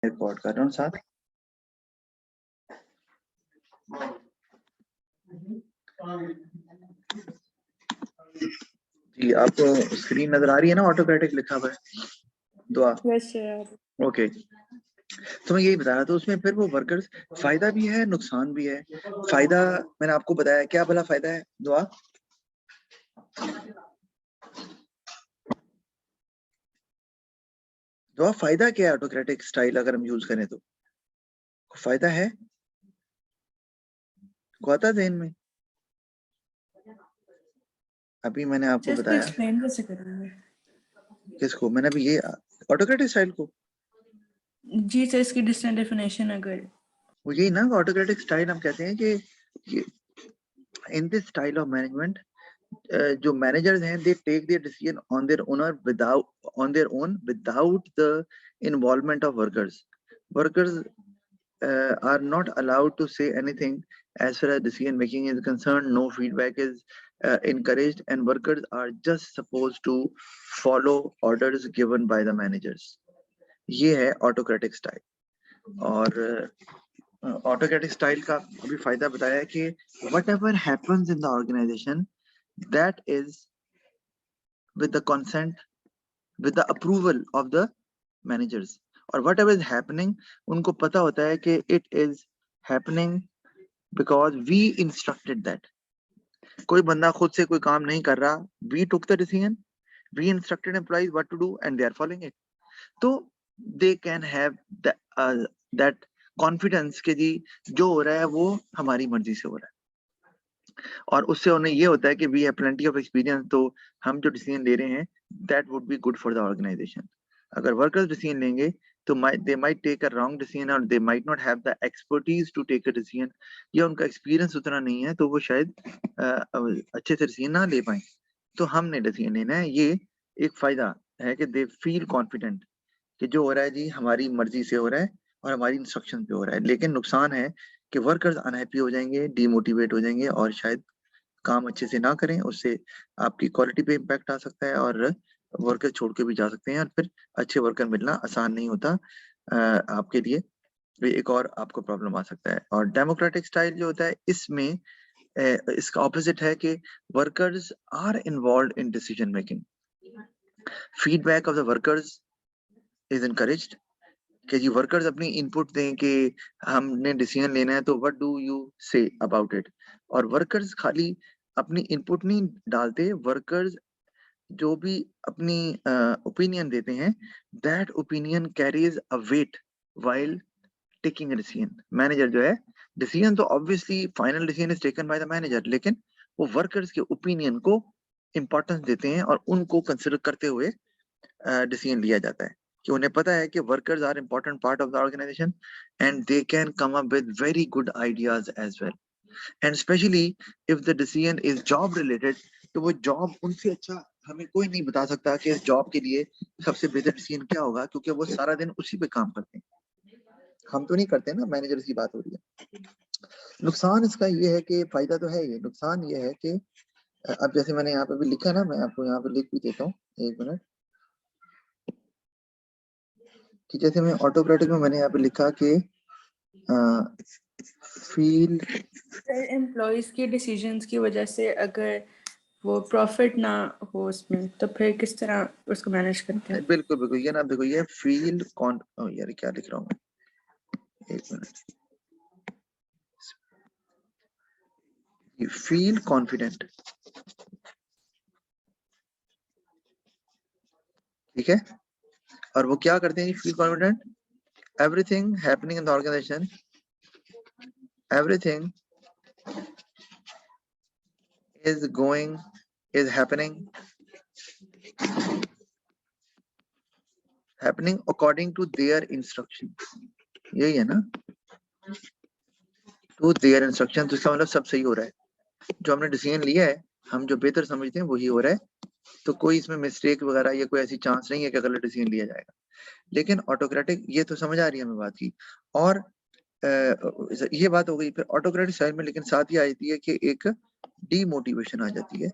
Record कर रहा हूँ साथ। जी आपको स्क्रीन नजर आ रही है ना, ऑटोक्रेटिक लिखा हुआ है दुआ। ओके तो मैं यही बता रहा था, उसमें फिर वो वर्कर्स फायदा भी है नुकसान भी है। फायदा मैंने आपको बताया, क्या भला फायदा है दुआ? दुआ फायदा क्या है ऑटोक्रेटिक स्टाइल अगर हम यूज करें तो? फायदा है को आता ज़हन में? अभी मैंने आपको बताया। एक्सप्लेन कैसे करेंगे? किसको? मैंने अभी ये ऑटोक्रेटिक स्टाइल को जी सर, इसकी डिस्टेंट डेफिनेशन अगर वो यही ना, ऑटोक्रेटिक स्टाइल हम कहते हैं कि in this style of management जो मैनेजर्स हैं they take their decision on their own without the involvement of workers. Workers are not allowed to say anything as far as decision making is concerned. No feedback is encouraged, and workers are just supposed to follow orders given by the managers. ये है autocratic style. और autocratic style का अभी फायदा बताया कि whatever happens in the organization, that is with the consent, with the approval of the managers. और whatever is happening, उनको पता होता है कि it is happening because we instructed that. कोई बंदा खुद से कोई काम नहीं कर रहा, we took the decision, we instructed employees what to do and they are following it. तो they can have that confidence कि जी जो हो रहा है वो हमारी मर्जी से हो रहा है, और उससे उन्हें ये होता है कि we have plenty of experience, तो हम जो डिसीजन ले रहे हैं that would be good for the organization. अगर वर्कर्स डिसीजन लेंगे तो they might take a wrong decision or they might not have the expertise to take a decision, या उनका एक्सपीरियंस उतना नहीं है तो वो शायद अच्छे से डिसीजन ना ले पाए। तो हमने डिसीजन लेना है, ये एक फायदा है कि दे फील कॉन्फिडेंट कि जो हो रहा है जी हमारी मर्जी से हो रहा है और हमारी इंस्ट्रक्शन पे हो रहा है। लेकिन नुकसान है कि वर्कर्स अनहैप्पी हो जाएंगे, डीमोटिवेट हो जाएंगे और शायद काम अच्छे से ना करें, उससे आपकी क्वालिटी पे इम्पैक्ट आ सकता है और वर्कर छोड़ के भी जा सकते हैं, और फिर अच्छे वर्कर मिलना आसान नहीं होता आपके लिए, एक और आपको प्रॉब्लम आ सकता है। और डेमोक्रेटिक स्टाइल जो होता है इसमें इसका ऑपोजिट है कि workers are involved in decision making. Feedback of the workers is encouraged कि जी वर्कर्स अपनी इनपुट दें कि हमने डिसीजन लेना है तो what do you say about it. और वर्कर्स खाली अपनी इनपुट नहीं डालते, वर्कर्स जो भी अपनी ओपिनियन देते हैं that opinion carries a weight while taking a decision. Manager जो है, डिसीजन तो obviously final decision is taken by the manager, लेकिन वो वर्कर्स के ओपिनियन को इंपॉर्टेंस देते हैं और उनको कंसिडर करते हुए डिसीजन लिया जाता है कि उन्हें पता है कि workers are important part of the organization and they can come up with very good ideas as well, and specially if the decision is job related, तो वो जॉब उनसे अच्छा हमें कोई नहीं बता सकता कि इस जॉब के लिए सबसे बेहतर डिसीजन क्या होगा, क्योंकि वो सारा दिन उसी पे काम करते हैं। हम तो नहीं करते ना, मैनेजर की बात हो रही है। नुकसान इसका ये है कि फायदा तो है ये, नुकसान ये है कि अब जैसे मैंने यहाँ पे भी लिखा ना, मैं आपको यहाँ पे लिख भी देता हूँ, एक मिनट, कि जैसे मैं ऑटोक्रेटिक में मैंने यहाँ पे लिखा कि फील एम्प्लॉइज के डिसीजंस की वजह से अगर वो प्रॉफिट ना हो उसमें, तो फिर किस तरह उसको मैनेज करते हैं? बिल्कुल बिल्कुल, ये ना देखो, ये फील कॉन यार क्या लिख रहा हूँ मैं, एक मिनट, फील कॉन्फिडेंट, ठीक है। और वो क्या करते हैं, feel confident, everything happening in the organization, everything is going is happening according to their instruction। यही है ना, to their instruction, तो इसका मतलब सब सही हो रहा है, जो हमने डिसीजन लिया है हम जो बेहतर समझते हैं वही हो रहा है, तो कोई इसमें मिस्टेक वगैरह या कोई ऐसी चांस नहीं है कि गलत डिसीजन लिया जाएगा। लेकिन ऑटोक्रेटिक, ये तो समझ आ रही है हमें बात की, और ये बात हो गई फिर ऑटोक्रेटिक स्टाइल में, लेकिन साथ ही आ जाती है कि एक डीमोटिवेशन आ जाती है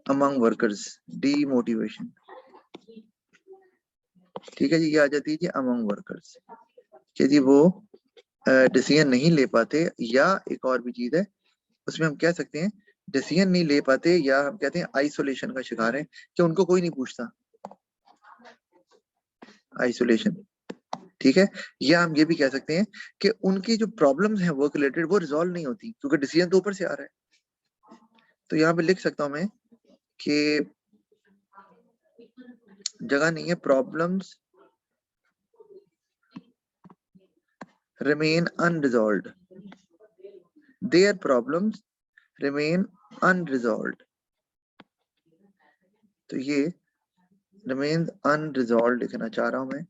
among workers, demotivation। ठीक है जी, ये आ जाती है जी अमंग वर्कर्स कि जी वो डिसीजन नहीं ले पाते, या एक और भी चीज है उसमें हम कह सकते हैं डिसीजन नहीं ले पाते, या हम कहते हैं आइसोलेशन का शिकार है कि उनको कोई नहीं पूछता, आइसोलेशन। ठीक है, या हम ये भी कह सकते हैं कि उनकी जो प्रॉब्लम्स हैं वर्क रिलेटेड वो रिजॉल्व नहीं होती क्योंकि डिसीजन तो ऊपर से आ रहा है। तो यहाँ पे लिख सकता हूं मैं कि जगह नहीं है, problems remain unresolved, their problems remain unresolved। तो ये remains unresolved लिखना चाह रहा हूं मैं,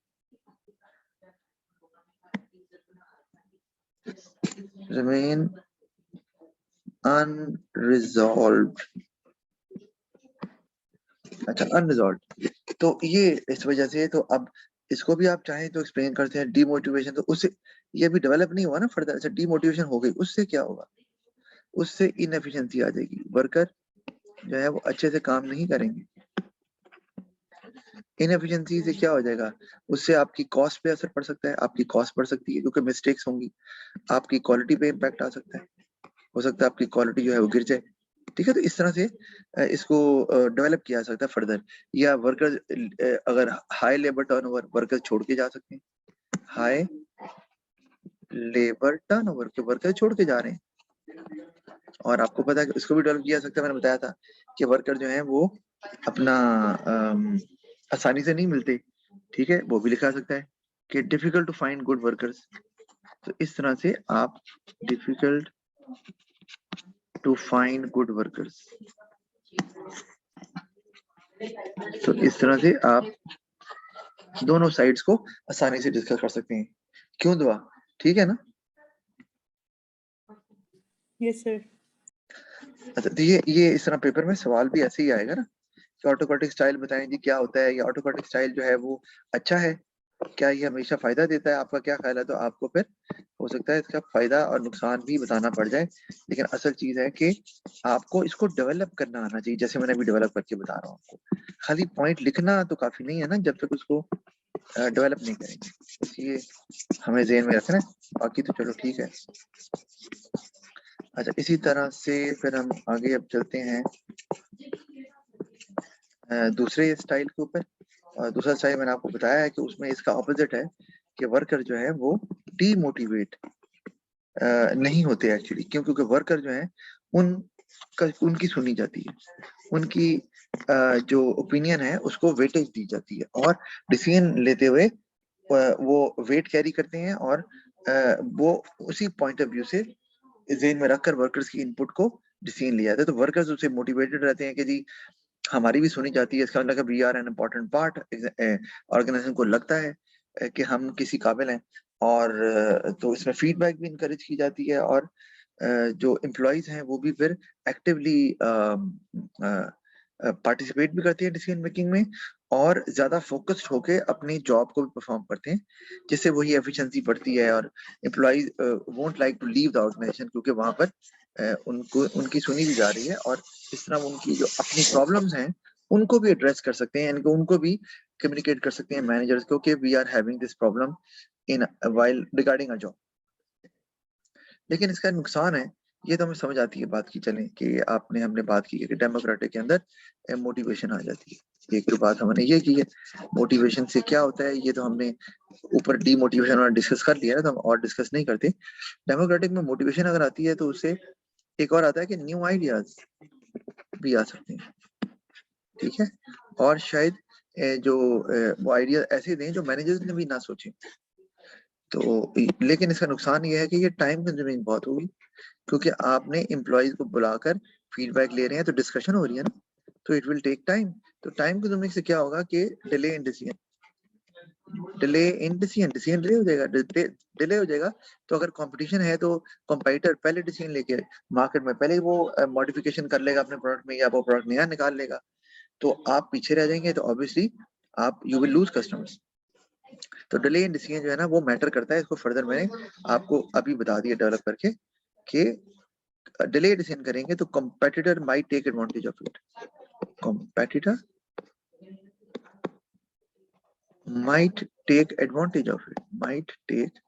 remain unresolved। अच्छा, unresolved, तो ये इस वजह से, तो अब इसको भी आप चाहें तो एक्सप्लेन करते हैं डीमोटिवेशन। तो उससे ये भी डेवलप नहीं हुआ ना फर्दर, अच्छा डीमोटिवेशन हो गई, उससे क्या होगा, उससे इनएफिशिएंसी आ जाएगी, वर्कर जो है वो अच्छे से काम नहीं करेंगे। इनएफिशिएंसी से क्या हो जाएगा, उससे आपकी कॉस्ट पे असर पड़ सकता है, आपकी कॉस्ट बढ़ सकती है क्योंकि मिस्टेक्स होंगी, आपकी क्वालिटी पे इम्पैक्ट आ सकता है, हो सकता है आपकी क्वालिटी जो है वो गिर जाए। ठीक है, तो इस तरह से इसको डेवलप किया जा सकता है फर्दर। या वर्कर्स अगर हाई लेबर टर्नओवर, वर्कर्स छोड़ के जा सकते हैं, हाई लेबर टर्नओवर के वर्कर छोड़ के जा रहे हैं। और आपको पता है कि इसको भी डेवलप किया जा सकता है, मैंने बताया था कि वर्कर जो है वो अपना आसानी से नहीं मिलते। ठीक है, वो भी लिखा जा सकता है कि difficult to find good workers. तो इस तरह से आप difficult to find good workers, तो इस तरह से आप दोनों साइड्स को आसानी से डिस्कस कर सकते हैं। क्यों दुआ, ठीक है ना? Yes sir. अच्छा, तो ये इस तरह पेपर में सवाल भी ऐसे ही आएगा ना कि ऑटोक्रेटिक स्टाइल बताएं जी क्या होता है, या ऑटोक्रेटिक स्टाइल जो है वो अच्छा है, क्या ये हमेशा फायदा देता है, आपका क्या ख्याल है? तो आपको फिर हो सकता है इसका फायदा और नुकसान भी बताना पड़ जाए, लेकिन असल चीज है कि आपको इसको डेवलप करना आना चाहिए, जैसे मैंने अभी डेवलप करके बता रहा हूँ आपको। खाली पॉइंट लिखना तो काफी नहीं है ना जब तक उसको डेवलप नहीं करेंगे, इसलिए हमें ज़हन में रखना है, बाकी तो चलो ठीक है। अच्छा, इसी तरह से फिर हम आगे अब चलते हैं दूसरे स्टाइल के ऊपर। दूसरा स्टाइल मैंने आपको बताया है कि उसमें इसका ऑपोजिट है कि वर्कर जो है वो डीमोटिवेट नहीं होते एक्चुअली। क्यों? क्योंकि वर्कर जो है उनकी सुनी जाती है, उनकी जो ओपिनियन है उसको वेटेज दी जाती है, और डिसीजन लेते हुए वो वेट कैरी करते हैं, और वो उसी पॉइंट ऑफ व्यू से जेन में रखकर वर्कर्स की इनपुट को डिसीजन लिया जाता है। तो वर्कर्स उससे मोटिवेटेड रहते हैं कि जी हमारी भी सुनी जाती है, इसका मतलब we are an important part, organization को लगता है कि हम किसी काबिल हैं, और तो इसमें फीडबैक भी इनकरेज की जाती है, और जो एम्प्लॉयज हैं वो भी फिर एक्टिवली पार्टिसिपेट भी करते हैं डिसीजन मेकिंग में, और ज्यादा फोकस्ड होके अपनी जॉब को भी परफॉर्म करते हैं, जिससे वही एफिशिएंसी बढ़ती है, और employees won't like to leave the organization क्योंकि वहां पर उनको उनकी सुनी भी जा रही है, और इस तरह उनकी जो अपनी प्रॉब्लम्स हैं उनको भी एड्रेस कर सकते हैं, यानी उनको भी कम्युनिकेट कर सकते हैं मैनेजर्स को कि we are having this problem in while regarding a job. लेकिन इसका नुकसान है, ये तो हमें समझ आती है बात की, चलें कि हमने बात की है कि डेमोक्रेटिक के अंदर मोटिवेशन आ जाती है। एक तो बात हमने ये की है, मोटिवेशन से क्या होता है ये तो हमने ऊपर डीमोटिवेशन और डिस्कस कर लिया है, तो हम और डिस्कस नहीं करते। डेमोक्रेटिक में मोटिवेशन अगर आती है तो उससे एक और आता है कि न्यू आइडियाज भी आ सकते हैं। ठीक है, और शायद जो वो आइडिया ऐसे दें जो मैनेजर्स ने भी ना सोचे। तो लेकिन इसका नुकसान ये है कि ये टाइम कंज्यूमिंग बहुत होगी, क्योंकि आपने एम्प्लॉयज को बुलाकर फीडबैक ले रहे हैं, तो डिस्कशन हो रही है ना, तो इट विल टेक टाइम। तो टाइम कंज्यूमिंग से क्या होगा कि delay in decision, decision delay हो जाएगा, डिले हो जाएगा। तो अगर कंपटीशन है तो कंपटीटर पहले डिसीजन लेके मार्केट में पहले वो मॉडिफिकेशन कर लेगा अपने प्रोडक्ट में, या वो प्रोडक्ट नया निकाल लेगा, तो आप पीछे रह जाएंगे, तो ऑब्वियसली आप यू विल लूज कस्टमर्स। तो डिले इन डिसीजन जो है ना वो मैटर करता है। इसको फर्दर मैंने आपको अभी बता दिया डेवलप करके कि डिले डिसीजन करेंगे तो competitor might take advantage of it. Competitor might take advantage of it, might take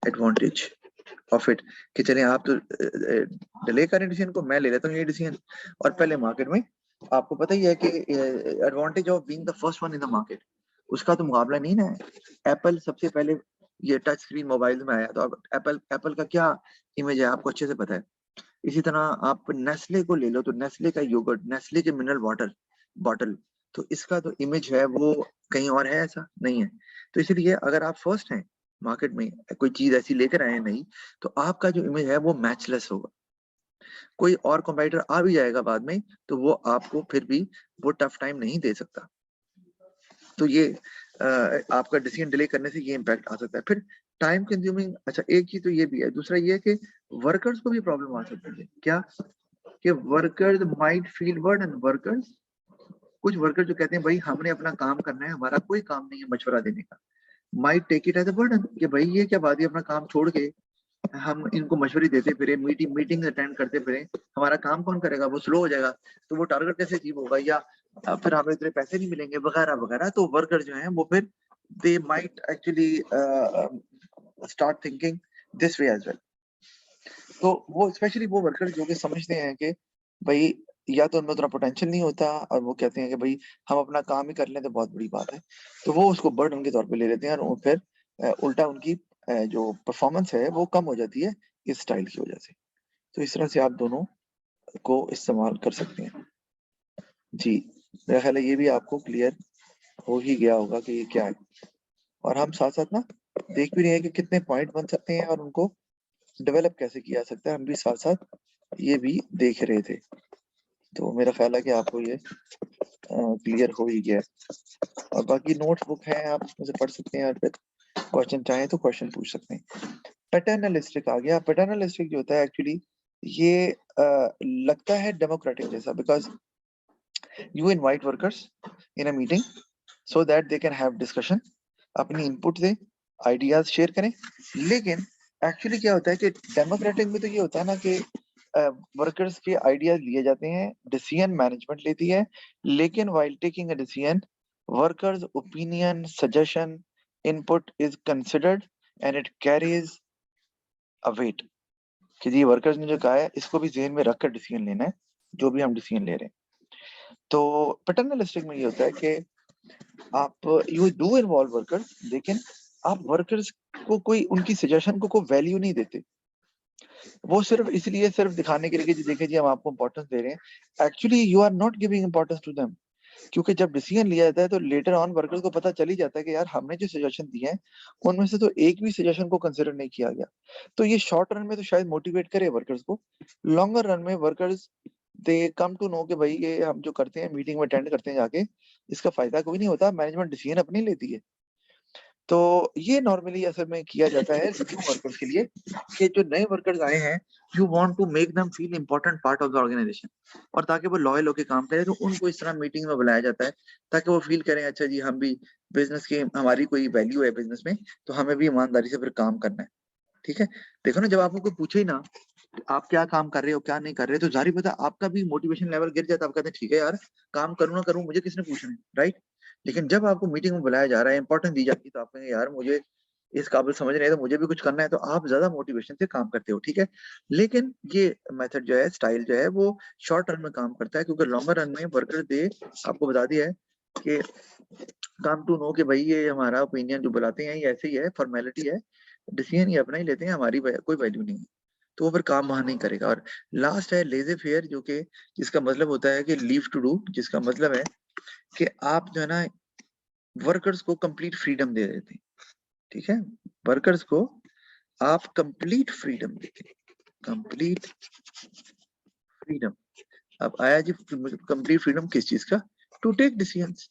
advantage of it, कि चले आप तो डिले करें डिसीजन को, मैं ले लेता हूँ ये डिसीजन। और पहले मार्केट में आपको पता ही है कि advantage of being the first one in the market, उसका तो मुकाबला नहीं ना है। एप्पल सबसे पहले ये टच स्क्रीन मोबाइल में आया, तो अब एप्पल का क्या इमेज है आपको अच्छे से पता है। इसी तरह आप नेस्ले को ले लो, तो नेस्ले का योगर्ट, नेस्ले के मिनरल वाटर बॉटल, तो इसका तो इमेज है वो कहीं और है, ऐसा नहीं है। तो इसलिए अगर आप फर्स्ट हैं मार्केट में, कोई चीज ऐसी लेकर आए नहीं, तो आपका जो इमेज है वो मैचलेस होगा। कोई और कॉम्पिटिटर आ भी जाएगा बाद में, तो वो आपको फिर भी वो टफ टाइम नहीं दे सकता। तो ये आपका डिसीजन डिले करने से ये इम्पैक्ट आ सकता है। फिर टाइम कंज्यूमिंग, अच्छा एक चीज तो ये भी है, दूसरा ये है कि वर्कर्स को भी प्रॉब्लम आ सकती है। क्या कि workers might feel burden, workers, कुछ वर्कर जो कहते हैं भाई हमने अपना काम करना है, हमारा कोई काम नहीं है मशवरा देने का, might take it as a burden, कि भाई ये क्या बात है, अपना काम छोड़ के हम इनको मशवरे देते फिरे, मीटिंग अटेंड करते फिरे, हमारा काम कौन करेगा, वो स्लो हो जाएगा, तो वो टारगेट कैसे अचीव होगा, या फिर हमें इतने पैसे नहीं मिलेंगे वगैरह वगैरह। तो वर्कर जो है वो फिर they might actually start thinking this way as well. तो वो स्पेशली वो वर्कर जो कि समझते हैं कि भाई या तो उनमें उतना पोटेंशियल नहीं होता, और वो कहते हैं कि भाई हम अपना काम ही कर लें तो बहुत बड़ी बात है, तो वो उसको बर्डन के तौर पे ले लेते हैं, और फिर उल्टा उनकी जो परफॉर्मेंस है वो कम हो जाती है इस स्टाइल की वजह से। तो इस तरह से आप दोनों को इस्तेमाल कर सकते हैं। जी, मेरा ख्याल है ये भी आपको क्लियर हो ही गया होगा कि ये क्या है। और हम साथ साथ ना देख भी रहे हैं कि कितने पॉइंट बन सकते हैं और उनको डेवलप कैसे किया जा सकता है, हम भी साथ साथ ये भी देख रहे थे। तो मेरा ख्याल है कि आपको ये क्लियर हो ही गया है। और बाकी नोट्स बुक है, आप उसमें से पढ़ सकते हैं, और फिर क्वेश्चन चाहें तो क्वेश्चन पूछ सकते हैं। पैटर्नलिस्टिक आ गया। पैटर्नलिस्टिक जो होता है एक्चुअली ये लगता है डेमोक्रेटिक जैसा, because you invite workers in a meeting so that they can have discussion, अपनी इनपुट दें, आइडियाज शेयर करें। लेकिन एक्चुअली क्या होता है कि डेमोक्रेटिक में तो ये होता है ना कि वर्कर्स के आइडियाज लिए जाते हैं, डिसीजन मैनेजमेंट लेती है, लेकिन while taking a decision workers opinion, suggestion, input is considered and it carries a weight, कि जी वर्कर्स ने जो कहा है इसको भी ज़हन में रखकर डिसीजन लेना है, जो भी हम डिसीजन ले रहे हैं। तो पैटर्नलिस्टिक में ये होता है कि आप यू डू इन्वॉल्व वर्कर्स, लेकिन आप वर्कर्स को कोई उनकी सजेशन को कोई वैल्यू नहीं देते। वो सिर्फ इसलिए सिर्फ दिखाने के लिए कि जी देखिए जी हम आपको इंपॉर्टेंस दे रहे हैं। Actually you are not giving importance to them, क्योंकि जब डिसीजन लिया जाता है तो लेटर ऑन वर्कर्स को पता चल ही जाता है कि यार हमने जो सजेशन दिए हैं उनमें से तो एक भी सजेशन को कंसिडर नहीं किया गया। तो ये शॉर्ट रन में तो शायद मोटिवेट करे वर्कर्स को, लॉन्गर रन में workers they come to know कि भाई ये हम जो करते हैं मीटिंग में अटेंड करते हैं जाके, इसका फायदा कोई नहीं होता, मैनेजमेंट डिसीजन अपनी लेती है। तो ये नॉर्मली असल में किया जाता है न्यू वर्कर्स के लिए, कि जो नए वर्कर्स आए हैं you want to make them feel important part of the organization, और ताकि वो लॉयल होकर काम करें, तो उनको इस तरह मीटिंग में बुलाया जाता है ताकि वो फील करें अच्छा जी हम भी बिजनेस की, हमारी कोई वैल्यू है बिजनेस में, तो हमें भी ईमानदारी से फिर काम करना है। ठीक है, देखो ना, जब आपको कोई पूछे ही ना आप क्या काम कर रहे हो क्या नहीं कर रहे, तो जारी पता आपका भी मोटिवेशन लेवल गिर जाता है, आप कहते हैं ठीक है यार काम करूँ ना करूँ मुझे किसने पूछना है, राइट। लेकिन जब आपको मीटिंग में बुलाया जा रहा है, इंपॉर्टेंस दी जाती है, तो आप कहेंगे यार मुझे इस काबिल समझ रहे हैं तो मुझे भी कुछ करना है, तो आप ज्यादा मोटिवेशन से काम करते हो। ठीक है, लेकिन ये मेथड जो है, स्टाइल जो है, वो शॉर्ट रन में काम करता है, क्योंकि लॉन्गर रन में वर्कर दे आपको बता दिया है कि काम टू नो कि भाई ये हमारा ओपिनियन जो बुलाते हैं ये ऐसे ही है, फॉर्मेलिटी है, डिसीजन ये अपना ही लेते हैं, हमारी कोई वैल्यू नहीं है, तो वो फिर काम वहां नहीं करेगा। और लास्ट है लेजे फेयर, जो कि जिसका मतलब होता है कि लीव टू डू, जिसका मतलब है कि आप जो है ना वर्कर्स को कंप्लीट फ्रीडम दे देते हैं। ठीक है, वर्कर्स को आप कंप्लीट फ्रीडम देते हैं, कंप्लीट फ्रीडम। अब आया जी कंप्लीट फ्रीडम किस चीज का, टू टेक डिसीजंस,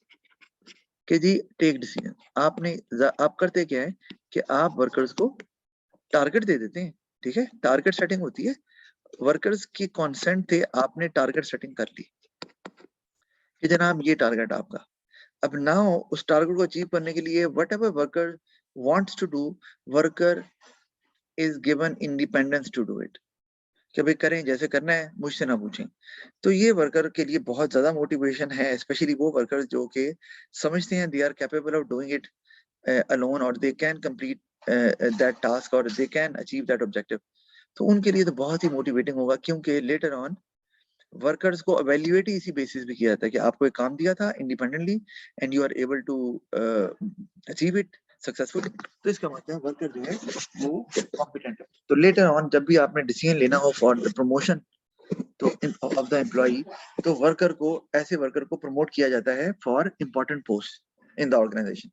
कि जी टेक डिसीजन आपने, आप करते क्या है कि आप वर्कर्स को टारगेट दे देते हैं। ठीक है, टारगेट सेटिंग होती है, वर्कर्स की कॉन्सेंट थे, आपने टारगेट सेटिंग कर ली कि जनाब ये टारगेट आपका। अब नाउ उस टारगेट को अचीव करने के लिए whatever worker wants to do, worker is given independence to do it. कि भाई करें जैसे करना है, मुझसे ना पूछें। तो ये वर्कर के लिए बहुत ज्यादा मोटिवेशन है, स्पेशली वो वर्कर्स जो कि समझते हैं they are capable of doing it alone or they can complete that task or they can achieve that objective. तो उनके लिए तो बहुत ही मोटिवेटिंग होगा, क्योंकि लेटर ऑन वर्कर्स को अवेल्युएट ही इसी बेसिस पे किया जाता है कि आपको एक काम दिया था independently and you are able to achieve it successfully. तो इसका मतलब वर्कर जो है वो कॉम्पिटेंट है। तो लेटर ऑन जब भी आपने डिसीजन लेना हो फॉर द प्रमोशन तो ऑफ द एम्प्लॉई, तो वर्कर को, ऐसे वर्कर को प्रमोट किया जाता है for important post in the organization.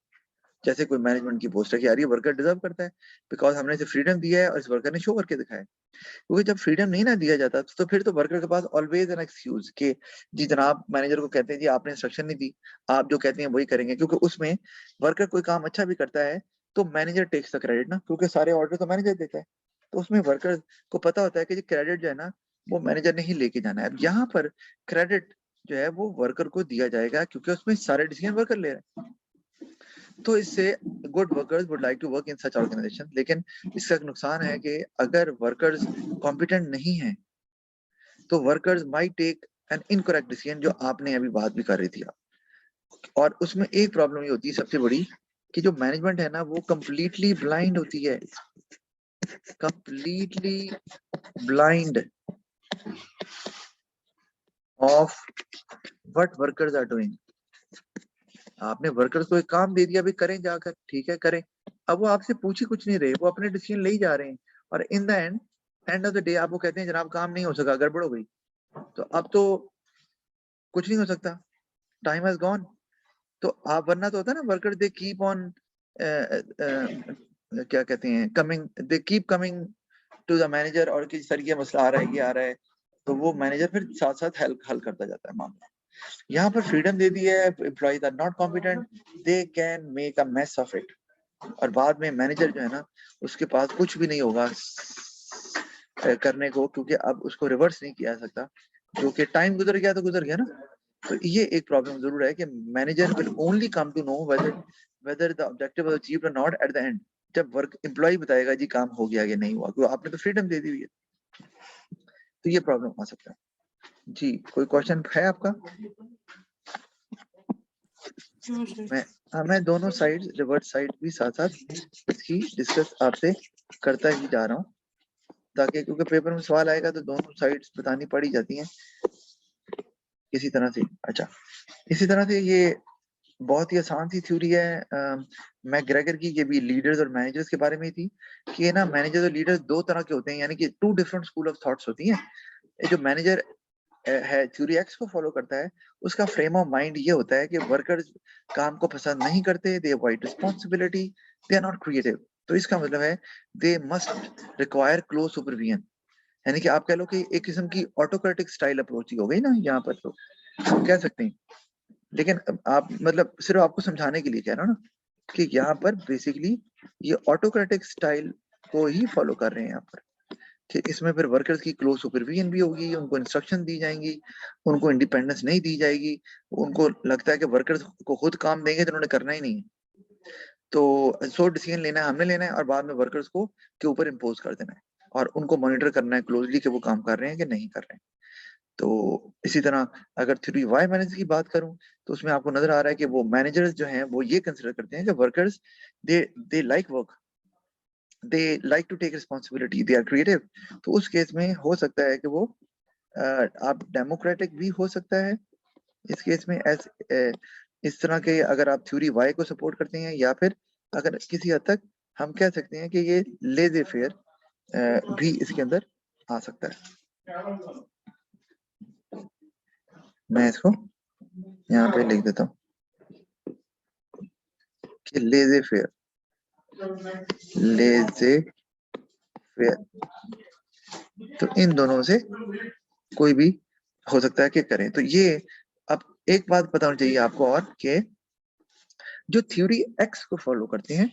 जैसे कोई मैनेजमेंट की पोस्ट है कि यार ये वर्कर डिजर्व करता है बिकॉज हमने इसे फ्रीडम दिया है और इस वर्कर ने शो करके दिखाया। क्योंकि जब फ्रीडम नहीं ना दिया जाता तो फिर तो वर्कर के पास ऑलवेज एन एक्सक्यूज कि जी जनाब, मैनेजर को कहते हैं जी आपने इंस्ट्रक्शन नहीं दी, आप जो कहते हैं वही करेंगे। क्योंकि उसमें वर्कर कोई काम अच्छा भी करता है तो मैनेजर टेक्स द क्रेडिट ना, क्योंकि सारे ऑर्डर तो मैनेजर देता है। तो उसमें वर्कर को पता होता है कि क्रेडिट जो है ना वो मैनेजर ने ही लेके जाना है। अब यहाँ पर क्रेडिट जो है वो वर्कर को दिया जाएगा क्योंकि उसमें सारे डिसीजन वर्कर ले रहे हैं। तो इससे good workers would like to work in such organization. लेकिन इसका एक नुकसान है कि अगर वर्कर्स कॉम्पिटेंट नहीं है तो workers might take an incorrect decision, जो आपने अभी बात भी कर रही थी आप। और उसमें एक प्रॉब्लम ये होती है सबसे बड़ी कि जो मैनेजमेंट है ना वो कंप्लीटली ब्लाइंड होती है, completely blind of what workers are doing. आपने वर्कर्स को एक काम दे दिया, भी करें जाकर, ठीक है करें। अब वो आपसे पूछ ही कुछ नहीं रहे, वो अपने डिसीजन ले ही जा रहे हैं और in the end of the day आप वो कहते हैं जनाब काम नहीं हो सका, गड़बड़ हो गई। तो अब तो कुछ नहीं हो सकता, टाइम हैज गॉन। तो आप, वरना तो होता है ना वर्कर दे कीप ऑन क्या कहते हैं coming, they keep coming to the manager और कि सर ये मसला आ रहा है, ये आ रहा है, तो वो मैनेजर फिर साथ साथ हल करता जाता है मामला। यहाँ पर फ्रीडम दे दी है, employees are not competent, they can make a mess of it. और बाद में मैनेजर जो है ना उसके पास कुछ भी नहीं होगा करने को, क्योंकि अब उसको रिवर्स नहीं किया जा सकता, जो कि टाइम गुजर गया तो गुजर गया ना। तो ये एक प्रॉब्लम जरूर है कि manager will only come to know whether the objective was achieved और नॉट एट द एंड, जब वर्क एम्प्लॉय बताएगा जी काम हो गया या नहीं हुआ, क्योंकि आपने तो फ्रीडम दे दी हुई है। तो ये प्रॉब्लम आ सकता है जी। कोई क्वेश्चन है आपका? मैं दोनों साइड, रिवर्स साइड भी साथ साथ इसकी डिस्कस आपसे करता ही जा रहा हूँ, ताकि क्योंकि पेपर में सवाल आएगा तो दोनों साइड्स बतानी पड़ी जाती हैं इसी तरह से। अच्छा, इसी तरह से ये बहुत ही आसान सी थ्योरी है मैकग्रेगर की, ये भी लीडर्स और मैनेजर्स के बारे में थी कि ये ना मैनेजर्स और लीडर्स दो तरह के होते हैं, यानी कि two different school of thoughts होती हैं। ये जो मैनेजर है थ्योरी एक्स को फॉलो करता है, उसका फ्रेम ऑफ माइंड ये होता है कि वर्कर्स काम को पसंद नहीं करते, they avoid responsibility, they are not creative. तो इसका मतलब है they must require close supervision, यानी कि आप कह लो कि एक किस्म की ऑटोक्रेटिक स्टाइल अप्रोच ही हो गई ना यहाँ पर, तो हम कह सकते हैं। लेकिन आप मतलब सिर्फ आपको समझाने के लिए कह रहा हूँ ना कि यहाँ पर बेसिकली ये ऑटोक्रेटिक स्टाइल को ही फॉलो कर रहे हैं यहाँ पर, कि इसमें फिर वर्कर्स की क्लोज सुपरविजन भी होगी, उनको इंस्ट्रक्शन दी जाएंगी, उनको इंडिपेंडेंस नहीं दी जाएगी। उनको लगता है कि वर्कर्स को खुद काम देंगे तो उन्होंने करना ही नहीं है, तो सो डिसीजन लेना है हमने लेना है और बाद में वर्कर्स को के ऊपर इम्पोज कर देना है और उनको मॉनिटर करना है क्लोजली कि वो काम कर रहे हैं कि नहीं कर रहे हैं। तो इसी तरह अगर थ्योरी वाई मैनेजर की बात करूं तो उसमें आपको नजर आ रहा है कि वो मैनेजर्स जो हैं वो ये कंसिडर करते हैं कि workers they like work, they like to take responsibility, they are creative. तो उस केस में हो सकता है कि वो आप डेमोक्रेटिक भी हो सकता है इस केस में इस तरह के, अगर आप थ्योरी वाई को सपोर्ट करते हैं, या फिर अगर किसी हद तक हम कह सकते हैं कि ये लेजे फेयर भी इसके अंदर आ सकता है। मैं इसको यहाँ पे लिख देता हूँ कि लेजे फेयर, लेजे फेयर, तो इन दोनों से कोई भी हो सकता है कि करें। तो ये अब एक बात पता होनी चाहिए आपको और कि जो थ्योरी एक्स को फॉलो करते हैं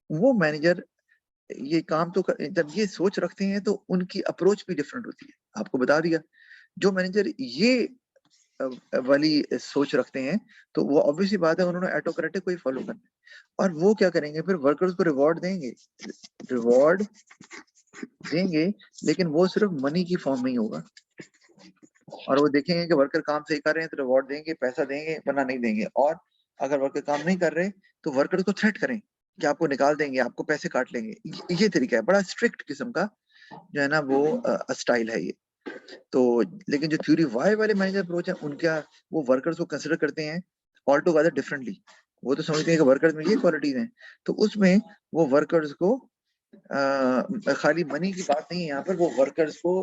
वो मैनेजर ये काम तो जब ये सोच रखते हैं तो उनकी अप्रोच भी डिफरेंट होती है। आपको बता दिया, जो मैनेजर ये वाली सोच रखते हैं तो वो ऑब्वियसली बात है उन्होंने ऑटोक्रेटिक को ही फॉलो करना है। और वो क्या करेंगे फिर वर्कर्स को रिवॉर्ड देंगे, रिवॉर्ड देंगे, लेकिन वो सिर्फ मनी की फॉर्म में ही होगा, और वो देखेंगे कि वर्कर काम सही कर रहे हैं तो रिवॉर्ड देंगे, पैसा देंगे, वरना नहीं देंगे। और अगर वर्कर काम नहीं कर रहे तो वर्कर को थ्रेट करें कि आपको निकाल देंगे, आपको पैसे काट लेंगे। ये तरीका है, बड़ा स्ट्रिक्ट किस्म का जो है ना वो स्टाइल है ये। तो लेकिन जो थ्योरी वाई वाले मैनेजर अप्रोच है, उनका वो वर्कर्स को कंसिडर करते हैं ऑल टुगेदर डिफरेंटली। वो तो समझते हैं कि वर्कर्स में ये क्वालिटीज हैं, तो उसमें वो वर्कर्स को खाली मनी की बात नहीं है यहाँ पर, वो वर्कर्स को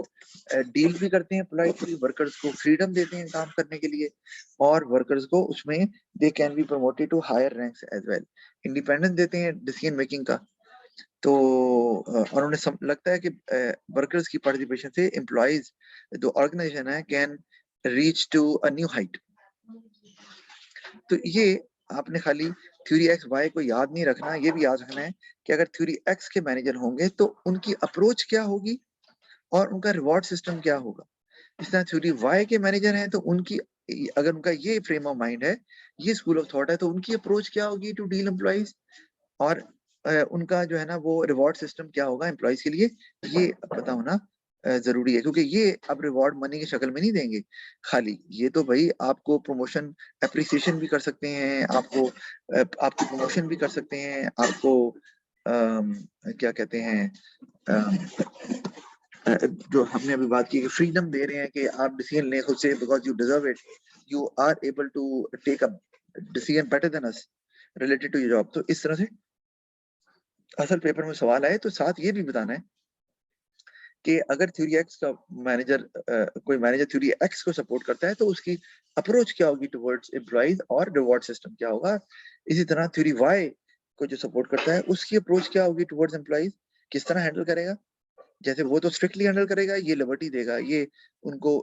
डील भी करते हैं पोलाइटली, वर्कर्स को फ्रीडम देते हैं काम करने के लिए, और वर्कर्स को उसमें they can be promoted to higher ranks as well, independence देते हैं डिसीजन मेकिंग का। तो और उन्हें लगता है कि वर्कर्स की पार्टिसिपेशन से एम्प्लॉइज जो ऑर्गेनाइजेशन है can reach to a new height. तो ये आपने खाली थ्योरी एक्स वाई को याद नहीं रखना, ये भी याद रखना है कि अगर थ्योरी एक्स के मैनेजर होंगे तो उनकी अप्रोच क्या होगी और उनका रिवॉर्ड सिस्टम क्या होगा। इस तरह थ्योरी वाई के मैनेजर हैं तो उनकी, अगर उनका ये फ्रेम ऑफ माइंड है, ये स्कूल ऑफ थॉट है, तो उनकी अप्रोच क्या होगी टू डील एम्प्लॉइज, और उनका जो है ना वो रिवॉर्ड सिस्टम क्या होगा एम्प्लॉइज के लिए, ये पता होना जरूरी है। क्योंकि ये अब रिवॉर्ड मनी की शक्ल में नहीं देंगे खाली, ये तो भाई आपको प्रमोशन अप्रिसिएशन भी कर सकते हैं, आपको आपकी प्रमोशन भी कर सकते हैं, आपको क्या कहते हैं जो हमने अभी बात की फ्रीडम दे रहे हैं कि आप डिसीजन लें खुद से, because you deserve it, you are able to take a decision better than us related to your job. तो इस तरह से असल पेपर में सवाल आए तो साथ ये भी बताना है कि अगर थ्योरी एक्स का मैनेजर कोई मैनेजर थ्योरी एक्स को सपोर्ट करता है तो उसकी अप्रोच क्या होगी टुवर्ड्स एम्प्लॉइज, और रिवॉर्ड सिस्टम क्या होगा। इसी तरह थ्योरी वाई को जो सपोर्ट करता है उसकी अप्रोच क्या होगी टुवर्ड्स एम्प्लॉइज, किस तरह हैंडल करेगा। जैसे वो तो स्ट्रिक्टली हैंडल करेगा, ये लिबर्टी देगा, ये उनको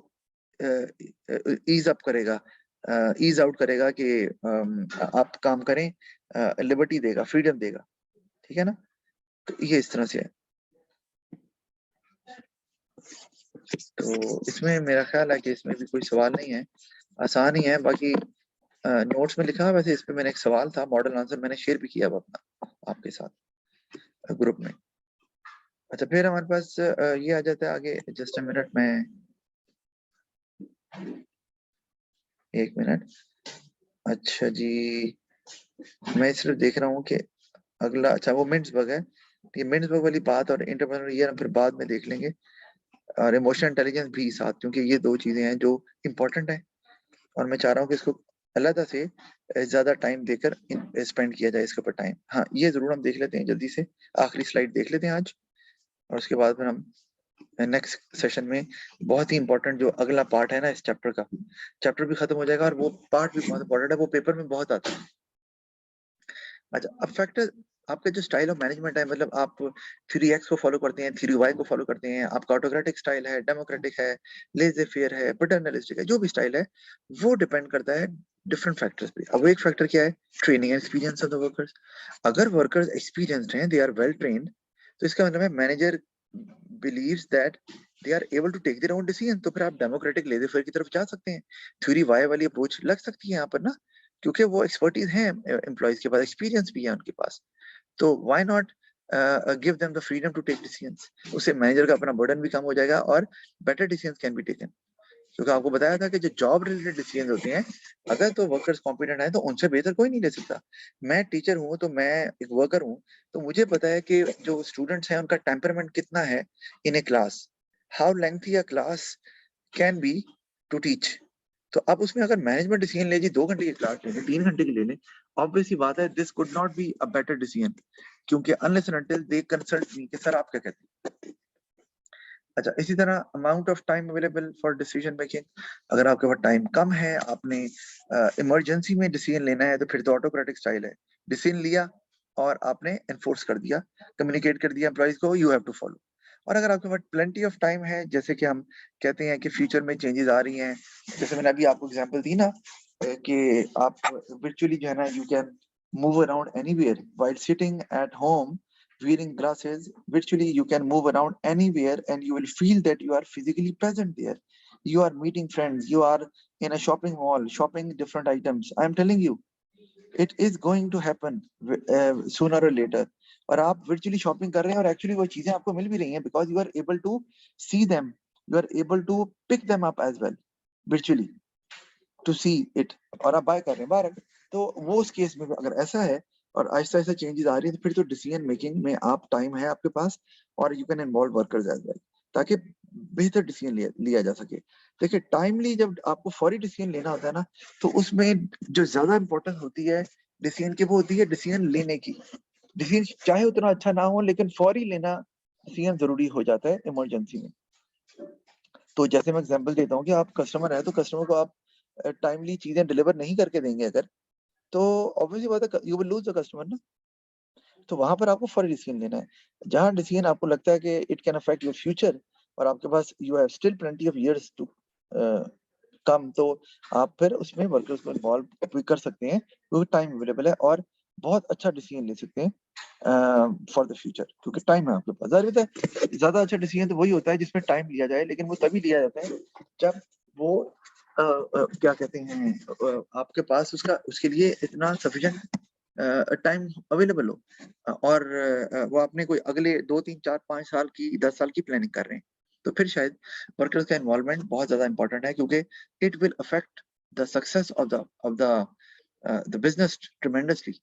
ईज अप करेगा, ईज आउट करेगा कि आप काम करें, लिबर्टी देगा, फ्रीडम देगा, ठीक है ना। तो ये इस तरह से है। तो इसमें मेरा ख्याल है कि इसमें भी कोई सवाल नहीं है, आसान ही है। बाकी नोट्स में लिखा है, वैसे इस पे मैंने एक सवाल था, मॉडल आंसर मैंने शेयर भी किया अपना आपके साथ ग्रुप में। अच्छा, फिर हमारे पास ये आ जाता है आगे, जस्ट अ मिनट में, एक मिनट। अच्छा जी, मैं सिर्फ देख रहा हूँ कि अगला, अच्छा वो मिन्सबर्ग है, ये मिन्सबर्ग वाली बात और एंटरप्रेन्योर ईयर हम फिर बाद में देख लेंगे, और इमोशनल इंटेलिजेंस भी साथ, क्योंकि ये दो चीजें हैं जो इम्पोर्टेंट है, और मैं चाह रहा हूँ कि इसको अलग से ज्यादा टाइम देकर स्पेंड किया जाए इसके ऊपर टाइम। हाँ, ये जरूर हम देख लेते हैं जल्दी से, आखिरी स्लाइड देख लेते हैं आज, और उसके बाद फिर हम नेक्स्ट सेशन में बहुत ही इंपॉर्टेंट जो अगला पार्ट है ना इस चैप्टर का, चैप्टर भी खत्म हो जाएगा और वो पार्ट भी बहुत इंपॉर्टेंट है, वो पेपर में बहुत आता है। अच्छा, अब फैक्टर आपका जो स्टाइल ऑफ मैनेजमेंट है, मतलब आप थ्योरी एक्स को फॉलो करते हैं, थ्योरी वाई को फॉलो करते हैं, आपका ऑटोक्रेटिक स्टाइल है, डेमोक्रेटिक है, लेजे फेयर है, पैटर्नलिस्टिक है, जो भी स्टाइल है वो डिपेंड करता है डिफरेंट फैक्टर्स पे। अब एक फैक्टर क्या है, training and experience of the workers. अगर वर्कर्स एक्सपीरियंस्ड हैं, दे आर वेल ट्रेन्ड, तो इसका मतलब है manager believes that they are able to take their own decision, तो फिर आप डेमोक्रेटिक लेजे फेयर की तरफ जा सकते हैं। थ्योरी वाई वाली अप्रोच लग सकती है यहाँ पर ना, क्योंकि वो एक्सपर्टीज है एम्प्लॉइज के पास, एक्सपीरियंस भी है उनके पास, तो why not give them the freedom to take decisions. उससे मैनेजर का अपना बर्डन भी कम हो जाएगा और better decisions can be taken. क्योंकि आपको बताया था कि जो जॉब रिलेटेड डिसीजन होते हैं, अगर तो वर्कर्स कॉम्पिटेंट है तो उनसे बेहतर कोई नहीं ले सकता। मैं टीचर हूँ तो मैं एक वर्कर हूँ, तो मुझे पता है कि जो स्टूडेंट्स हैं उनका टेम्परामेंट कितना है in a class, how lengthy a class can be to teach. तो अब उसमें अगर मैनेजमेंट डिसीजन ले जी 2 घंटे की क्लास ले लें, 3 घंटे की ले लें, ऑब्वियसली बात है this could not be a better decision, क्योंकि unless and until they consult me कि सर आप क्या कहते हैं। अच्छा, इसी तरह amount of time available for decision making, अगर आपके पास टाइम कम है, आपने इमरजेंसी में डिसीजन लेना है, तो फिर तो ऑटोक्रेटिक स्टाइल है, डिसीजन लिया और आपने एनफोर्स कर दिया, कम्युनिकेट कर दिया एम्प्लॉइज को, यू हैव टू फॉलो। और अगर आपके पास प्लेंटी ऑफ टाइम है, जैसे कि हम कहते हैं कि फ्यूचर में चेंजेस आ रही हैं, जैसे मैंने अभी आपको एग्जांपल दी ना कि आप virtually जो है ना you can move around anywhere while sitting at home wearing glasses. Virtually you can move around anywhere and you will feel that you are physically present there. You are meeting friends, you are in a shopping mall shopping different items. I am telling you, it is going to happen sooner or later. और आप virtually shopping कर रहे हैं और actually वो चीजें आपको मिल भी रही हैं because you are able to see them, you are able to pick them up as well virtually to see it, और आप बाय कर रहे हैं बाहर। तो वो उस केस में अगर ऐसा है और आहिस्ता आहिस्ता चेंजेस आ रही है तो फिर तो डिसीजन मेकिंग में आप टाइम है आपके पास और you can involve workers as well ताकि बेहतर डिसीजन लिया जा सके। देखिए टाइमली जब आपको फौरी डिसीजन लेना होता है ना तो उसमें जो ज्यादा इंपॉर्टेंस होती है डिसीजन की वो होती है डिसीजन लेने की। डिसीजन चाहे उतना अच्छा ना हो लेकिन फौरी लेना डिसीजन जरूरी हो जाता है इमरजेंसी में। तो जैसे मैं एग्जांपल देता हूँ कि आप कस्टमर है तो कस्टमर को आप टाइमली चीजें डिलीवर नहीं करके देंगे अगर तो ऑब्वियसली बात है you will lose the customer ना। तो वहां पर आपको फॉर डिसीजन लेना है जहां डिसीजन आपको लगता है कि it can affect your future और आपके पास you have still plenty of years to come तो आप फिर उसमें वर्कर्स को इन्वॉल्व भी कर सकते हैं क्योंकि टाइम अवेलेबल है और बहुत अच्छा डिसीजन ले सकते हैं फॉर द फ्यूचर क्योंकि टाइम है आपके पास। जाहिर है ज्यादा अच्छा डिसीजन तो वही होता है जिसमें टाइम लिया जाए लेकिन वो तभी लिया जाता है जब वो क्या कहते हैं आपके पास उसका उसके लिए इतना सफिशिएंट टाइम अवेलेबल हो और वो आपने कोई अगले 2 3 4 5 साल की 10 साल की प्लानिंग कर रहे हैं तो फिर शायद वर्कर्स का इन्वॉल्वमेंट बहुत ज्यादा इंपॉर्टेंट है क्योंकि it will affect the success of the business tremendously.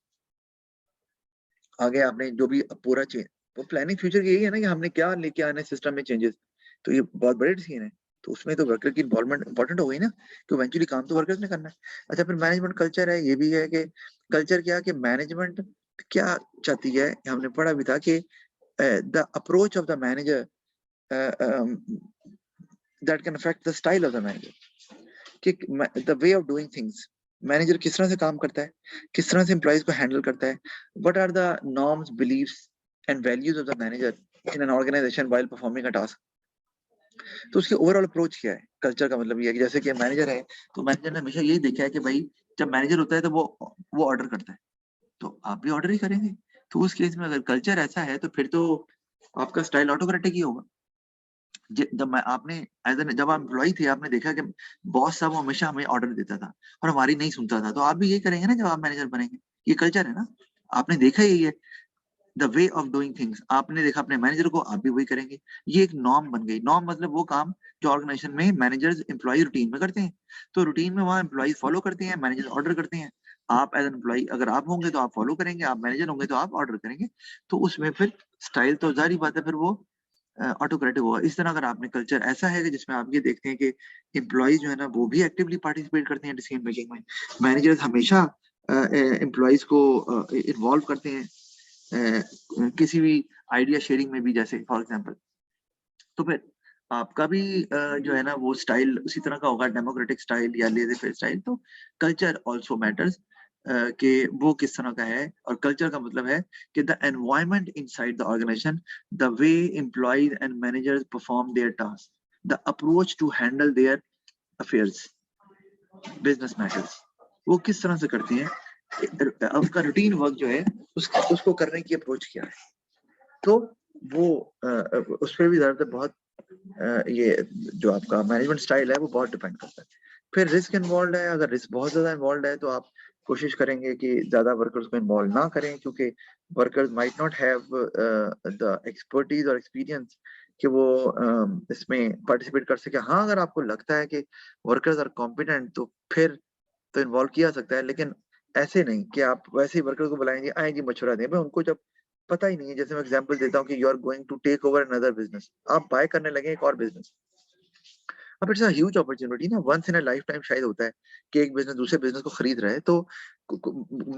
आगे आपने जो भी पूरा चेंज वो प्लानिंग फ्यूचर की यही है ना कि हमने क्या लेके आना है सिस्टम में चेंजेस तो ये बहुत बड़े डिसीजन है तो उसमें तो वर्कर की इन्वॉल्वमेंट इंपॉर्टेंट हो गई ना कि इवेंचुअली काम तो वर्कर्स ने करना है। अच्छा फिर मैनेजमेंट कल्चर है ये भी है कि कल्चर क्या कि मैनेजमेंट क्या चाहती है हमने पढ़ा भी था कि the approach of the manager that can affect the style of the manager कि the way of doing things manager किस तरह से काम करता है किस तरह से एम्प्लॉइज को हैंडल करता है what are the norms beliefs and values of the manager in an organization while performing a task. तो उसकी ओवरऑल अप्रोच क्या है कल्चर का मतलब ये है कि जैसे कि मैनेजर है तो मैनेजर ने हमेशा यही देखा है कि भाई जब मैनेजर होता है तो वो ऑर्डर करता है तो आप भी ऑर्डर ही करेंगे। तो उस केस में अगर कल्चर ऐसा है तो फिर तो आपका स्टाइल ऑटोक्रेटिक ही होगा। जब मैं आपने जब आप एम्प्लॉय थे आपने देखा कि बॉस साहब हमेशा हमें ऑर्डर देता था और हमारी नहीं सुनता था तो आप भी यही करेंगे ना जब आप मैनेजर बनेंगे। ये कल्चर है ना आपने देखा यही है the way of doing things आपने देखा अपने मैनेजर को आप भी वही करेंगे। ये एक नॉर्म बन गई। नॉर्म मतलब वो काम जो ऑर्गेनाइजेशन में मैनेजर्स एम्प्लॉय रूटीन में करते हैं तो रूटीन में वहाँ एम्प्लॉय फॉलो करते हैं मैनेजर ऑर्डर करते हैं। आप एज एन एम्प्लॉय अगर आप होंगे तो आप फॉलो करेंगे आप मैनेजर होंगे तो आप ऑर्डर करेंगे। तो उसमें फिर स्टाइल तो जारी बात है फिर वो ऑटोक्रेटिक होगा। इस तरह अगर आपने कल्चर ऐसा है कि जिसमें आप ये देखते हैं कि एम्प्लॉयज जो है ना वो भी एक्टिवली पार्टिसिपेट करते हैं डिसीजन मेकिंग में मैनेजर्स हमेशा एम्प्लॉयज को इन्वॉल्व करते हैं किसी भी आइडिया शेयरिंग में भी जैसे फॉर एग्जांपल तो फिर आपका भी जो है ना वो स्टाइल उसी तरह का होगा डेमोक्रेटिक स्टाइल या लेज़र फेयर स्टाइल। तो कल्चर आल्सो मैटर्स कि वो किस तरह का है और कल्चर का मतलब है कि the environment inside the organization the way employees and managers perform their task the approach to handle their affairs business matters वो किस तरह से करती हैं उसका रूटीन वर्क जो है उसको करने की अप्रोच क्या है। तो वो उस पर भी ज्यादातर बहुत ये जो आपका मैनेजमेंट स्टाइल है वो बहुत डिपेंड करता है। फिर रिस्क इन्वॉल्व है अगर रिस्क बहुत ज्यादा इन्वॉल्व है तो आप कोशिश करेंगे कि ज्यादा वर्कर्स को इन्वॉल्व ना करें क्योंकि workers might not have the expertise और एक्सपीरियंस कि वो इसमें पार्टिसिपेट कर सके। हाँ अगर आपको लगता है कि वर्कर्स आर कॉम्पिटेंट तो फिर तो इन्वॉल्व किया सकता है लेकिन ऐसे नहीं कि आप वैसे ही वर्कर को बुलाएंगे आए जी मशवरा दें भाई उनको जब पता ही नहीं है। जैसे मैं एग्जांपल देता हूँ कि you are going to take over another business आप बाय करने लगे एक और बिजनेस। अब इट्स अ ह्यूज अपॉर्चुनिटी ना once in a lifetime शायद होता है कि एक बिजनेस दूसरे बिजनेस को खरीद रहा है तो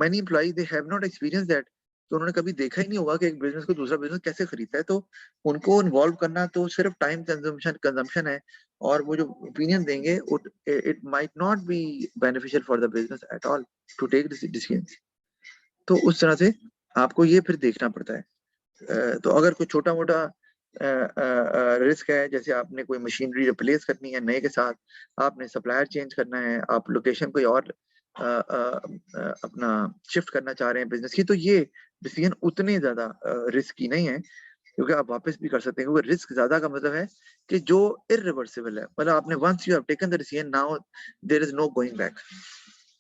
many employees they have not experience that तो उन्होंने कभी देखा ही नहीं होगा कि एक बिजनेस को दूसरा बिजनेस कैसे खरीदता है। तो उनको इन्वॉल्व करना तो सिर्फ टाइम कंजम्पशन है और वो जो ओपिनियन देंगे it might not be beneficial for the business at all to take decisions. तो उस तरह से आपको ये फिर देखना पड़ता है। तो अगर कोई छोटा मोटा रिस्क है जैसे आपने कोई मशीनरी रिप्लेस करनी है नए के साथ आपने सप्लायर चेंज करना है आप लोकेशन कोई और अपना शिफ्ट करना चाह रहे हैं बिजनेस की तो ये डिसीजन उतने ज्यादा रिस्की नहीं है क्योंकि आप वापस भी कर सकते हैं क्योंकि रिस्क ज्यादा का मतलब है कि जो इरिवर्सिबल है मतलब आपने once you have taken the decision now there is no going back.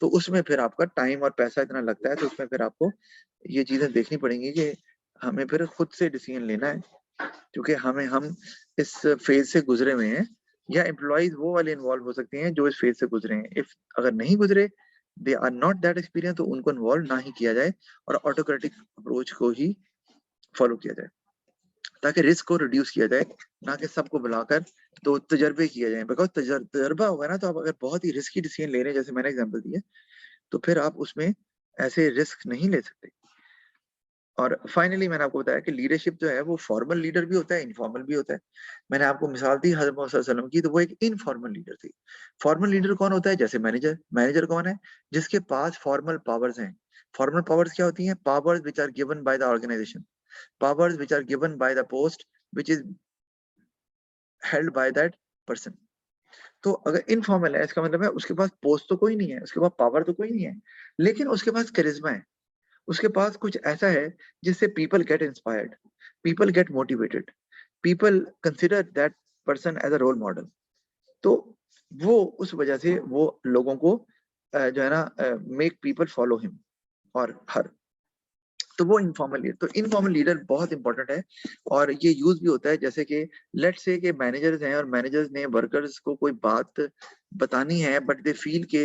तो उसमें फिर आपका टाइम और पैसा इतना लगता है तो उसमें फिर आपको ये चीजें देखनी पड़ेंगी कि हमें फिर खुद से डिसीजन लेना है, क्योंकि हम इस फेज से गुजरे हुए हैं, या एम्प्लॉइज वो वाले इन्वॉल्व हो सकते हैं जो इस फेज से गुजरे हैं। इफ अगर नहीं गुजरे, they are not that experience, तो उनको इन्वॉल्व ना ही किया जाए और ऑटोक्रेटिक अप्रोच को ही फॉलो किया जाए, ताकि रिस्क को रिड्यूस किया जाए, ना कि सबको बुलाकर तो तजर्बे किए जाए। बिकॉज तजर्बा होगा ना, तो आप अगर बहुत ही रिस्की डिसीजन ले रहे हैं, जैसे मैंने एग्जांपल दिया, तो फिर आप उसमें ऐसे रिस्क नहीं ले सकते। और फाइनली मैंने आपको बताया कि लीडरशिप जो है वो फॉर्मल लीडर भी होता है, इनफॉर्मल भी होता है। मैंने आपको मिसाल दी हज़रत मोहम्मद सल्लल्लाहु अलैहि वसल्लम की, तो वो एक इनफॉर्मल लीडर थी। फॉर्मल लीडर कौन होता है? जैसे मैनेजर। मैनेजर कौन है? जिसके पास फॉर्मल पावर्स हैं। फॉर्मल पावर्स क्या होती हैं? Powers which are given by the organization, powers which are given by the post which is held by that person. तो अगर इनफॉर्मल है, इसका मतलब है उसके पास पोस्ट तो कोई नहीं है, उसके पास पावर तो कोई नहीं है, लेकिन उसके पास करिश्मा है, उसके पास कुछ ऐसा है जिससे people get inspired, people get motivated, people consider that person as a role model. तो वो उस वजह से वो लोगों को जो है ना, मेक पीपल फॉलो हिम और हर। तो वो इनफॉर्मल लीडर, तो इनफॉर्मल लीडर बहुत इंपॉर्टेंट है। और ये यूज भी होता है, जैसे कि लेट्स से कि मैनेजर्स हैं और मैनेजर्स ने वर्कर्स को कोई बात बतानी है, बट दे फील के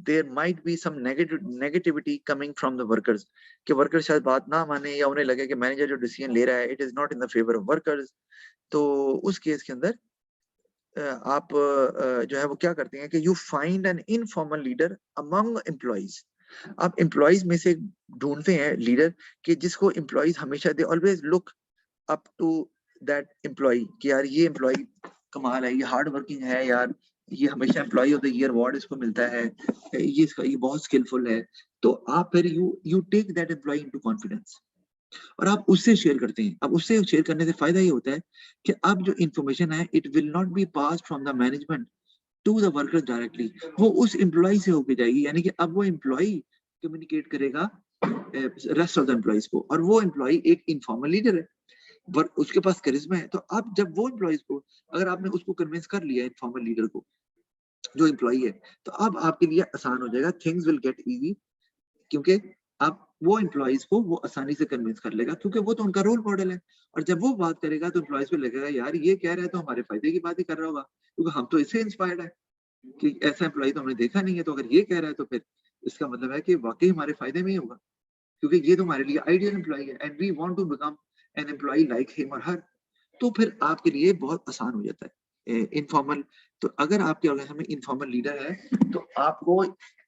there might be some negativity coming from the workers, कि वर्कर्स शायद बात ना माने, या उन्हें लगे कि मैनेजर जो डिसीजन ले रहा है it is not in the favour of workers. तो उस केस के अंदर आप जो है वो क्या करते हैं कि you find an informal leader among employees. आप एम्प्लॉइज में से ढूंढते हैं लीडर कि जिसको एम्प्लॉइज हमेशा they always look up to that employee, कि यार ये एम्प्लॉय कमाल है, ये हार्ड वर्किंग है यार, ये हमेशा employee of the year award इसको मिलता है, ये बहुत स्किलफुल है। तो आप फिर you take that employee into confidence और आप उससे शेयर करते हैं। अब उससे शेयर करने से फायदा ये होता है कि अब जो इन्फॉर्मेशन है it will not be passed from the management to the worker directly, वो उस एम्प्लॉय से होके जाएगी, यानी कि अब वो एम्प्लॉय कम्युनिकेट करेगा रेस्ट ऑफ द एम्प्लॉइज को, और वो एम्प्लॉय एक इनफॉर्मल लीडर है, वर्क उसके पास करिश्मा है। तो अब जब वो एम्प्लॉइज को, अगर आपने उसको कन्विंस कर लिया इनफॉर्मल लीडर को, जो एम्प्लॉय है, तो अब आपके लिए आसान हो जाएगा, थिंग्स विल गेट इजी, क्योंकि आप वो एम्प्लॉइज को वो आसानी से कन्विंस कर लेगा, क्योंकि वो तो उनका रोल मॉडल है। और जब वो बात करेगा तो एम्प्लॉइज को लगेगा यार ये कह रहा है तो हमारे फायदे की बात ही कर रहा होगा, क्योंकि हम तो इससे इंस्पायर्ड है, कि ऐसा एम्प्लॉय तो हमने देखा नहीं है, तो अगर ये कह रहा है तो फिर इसका मतलब है कि वाकई हमारे फायदे में ही होगा, क्योंकि ये तो हमारे लिए आइडियल एम्प्लॉय है and we want to become an employee like him और हर। तो फिर आपके लिए बहुत आसान हो जाता है इनफॉर्मल। तो अगर आपके ऑर्गेनाइजेशन में इनफॉर्मल लीडर है, तो आपको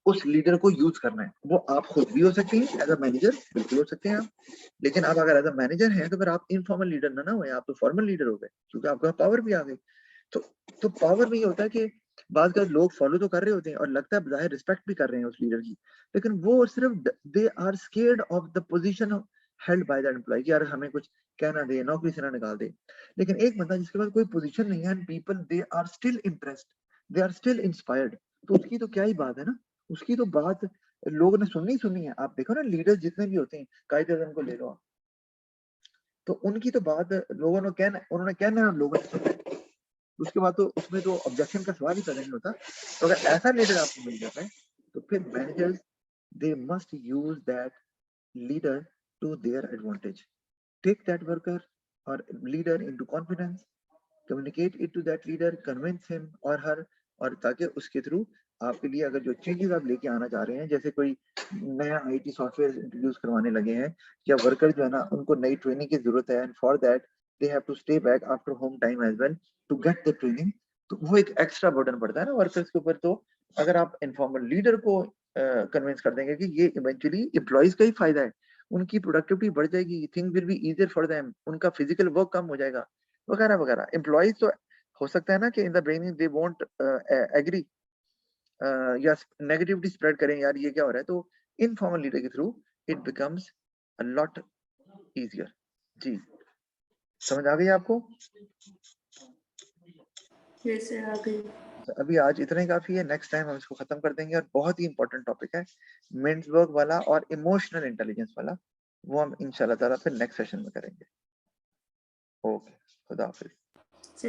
उस लीडर को यूज करना है। वो आप खुद भी हो सकते हैं एज अ मैनेजर, बिल्कुल हो सकते हैं आप, लेकिन आप अगर एज अ मैनेजर हैं तो फिर आप इनफॉर्मल लीडर ना हुए, आप तो फॉर्मल लीडर हो गए, क्योंकि आपका पावर भी आ गई। तो पावर में ये होता है कि बाद का लोग फॉलो तो कर रहे होते हैं और लगता है बाहर रिस्पेक्ट भी कर रहे हैं उस लीडर की, लेकिन वो सिर्फ they are scared of the position held by that employee, कि यार हमें कुछ कहना दे, नौकरी से ना निकाल दे। लेकिन एक बंदा जिसके पास कोई पोजीशन नहीं है and people they are still impressed, they are still inspired, तो उसकी तो क्या ही बात है ना, उसकी तो बात लोगों ने सुननी है। आप देखो ना, लीडर जितने भी होते हैं, कायद आज़म को ले लो आप, तो उनकी तो बात लोगों ने कहना, उन्होंने कहना है, लोगों ने सुनना है। उसके बाद तो उसमें तो ऑब्जेक्शन का सवाल ही पैदा नहीं होता। तो अगर ऐसा लीडर आपको मिल जाता है, तो फिर managers they must use that leader to their advantage. Take that worker or leader into confidence, communicate it to that leader, convince him or her, और ताकि उसके थ्रू आपके लिए अगर जो चेंजेस आप लेके आना चाह रहे हैं, जैसे कोई नया आईटी सॉफ्टवेयर इंट्रोड्यूस करवाने लगे हैं, या वर्कर जो है ना उनको नई ट्रेनिंग की जरूरत है, and for that they have to stay back after home time as well to get the training, तो वो एक एक्स्ट्रा बर्डन पड़ता है ना वर्कर्स के ऊपर। तो अगर आप इनफॉर्मल लीडर को कन्विंस कर देंगे कि ये इवेंचुअली एम्प्लॉइज का ही फायदा है, उनकी प्रोडक्टिविटी बढ़ जाएगी, things will be easier for them, उनका फिजिकल वर्क कम हो जाएगा, वगैरह वगैरह। एम्प्लॉइज तो हो सकता है ना कि in the beginning they won't agree, या नेगेटिविटी स्प्रेड करें, यार ये क्या हो रहा है। तो इनफॉर्मल लीडर के through it becomes a lot easier. जी, समझ आ गई आपको? कैसे आ गई? अभी आज इतना ही काफी है, नेक्स्ट टाइम हम इसको खत्म कर देंगे। और बहुत ही इंपॉर्टेंट टॉपिक है मेंसबर्ग वाला और इमोशनल इंटेलिजेंस वाला, वो हम इंशाल्लाह ताला फिर नेक्स्ट सेशन में करेंगे। ओके, खुदा हाफिज।